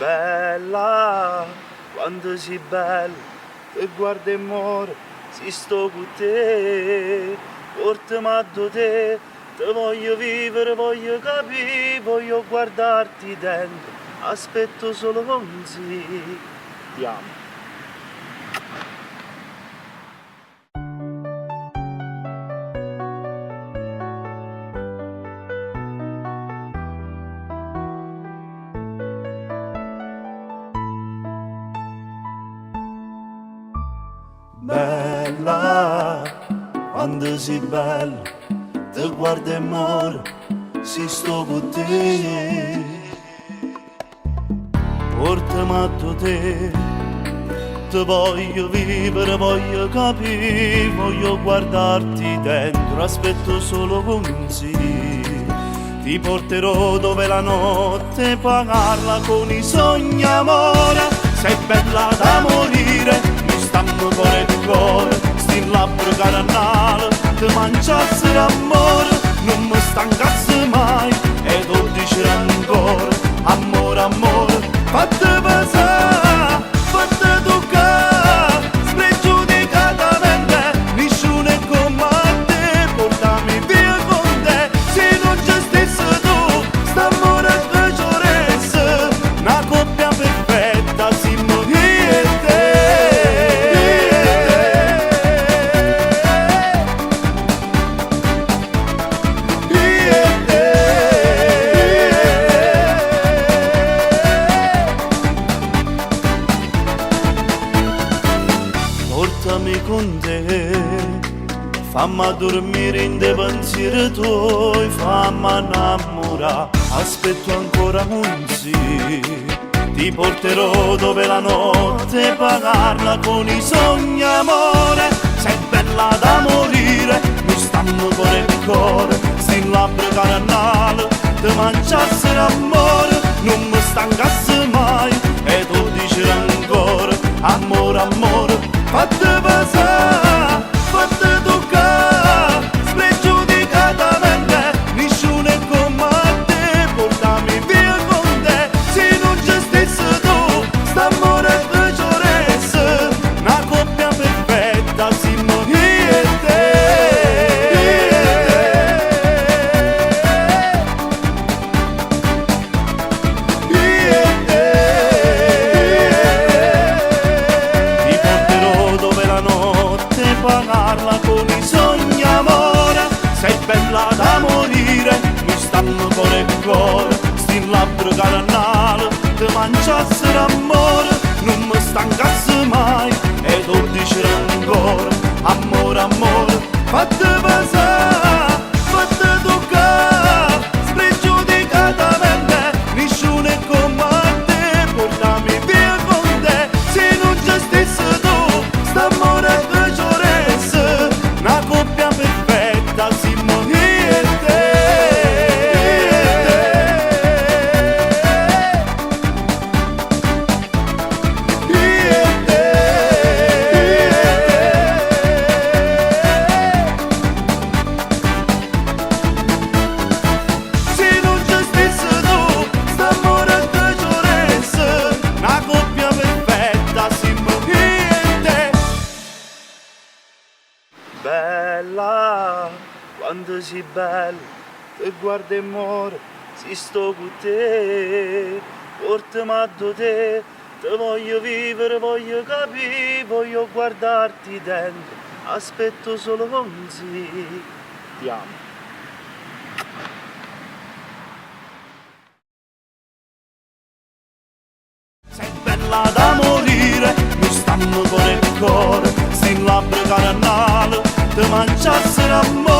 Bella, quando sei bella, te guardo e muore, si sto con te, portami a te, te voglio vivere, voglio capire, voglio guardarti dentro, aspetto solo così, ti amo. Bella, quando sei bella, te guardo e muore, si sto con te. Portami a te, te voglio vivere, voglio capire, voglio guardarti dentro, aspetto solo così. Ti porterò dove la notte pagarla con i sogni amore, sei bella da morire. Stammo cuore e cuore, sti labbra caramelle, ti mangiassero amore, non mi stancasse mai, e tu dici ancora, amore, amore, fate pesare, fate toccare, spregiudicatamente, nessuno è come te, portami via con te, se non ci stessi tu, st'amore che ci vorresse, una coppia perfetta, siamo io e te. Portami con te, fammi dormire in dei pensieri tuoi, fammi innamorare, aspetto ancora così. Ti porterò dove la notte pagarla con i sogni amore, sei bella da morire, non stanno cuore e cuore, sti labbra caramelle, ti mangiassero amore, non mi stancasse mai, e tu dici ancora, amore, amore, fate pesare, fate toccare, spregiudicatamente, nessuno è come te, portami via con te, se non ci stessi tu, st'amore che ci vorresse, una coppia perfetta, siamo io e te. Pagarla con i sogni amore, sei bella da morire, mi stanno cuore e cuore, sti labbra caramelle, ti mangiassero amore, non mi stancasse mai, e tu dici ancora, amore, amore, fate pesare, fate toccare, spregiudicatamente, nessuno è come te, portami via con te, se non ci stessi tu, st'amore che ci vorresse, una coppia perfetta, siamo io e te. Io e te. Se non ci stessi tu, st'amore che ci vorresse, una coppia perfetta, siamo io e te. Bella, quando sei bella, te guardo e muore, si sto con te, portami a te, te voglio vivere, voglio capire, voglio guardarti dentro, aspetto solo così, ti amo. Sei bella da morire, mi stanno cuore e cuore, sti labbra caramelle, ti mangiassero amore.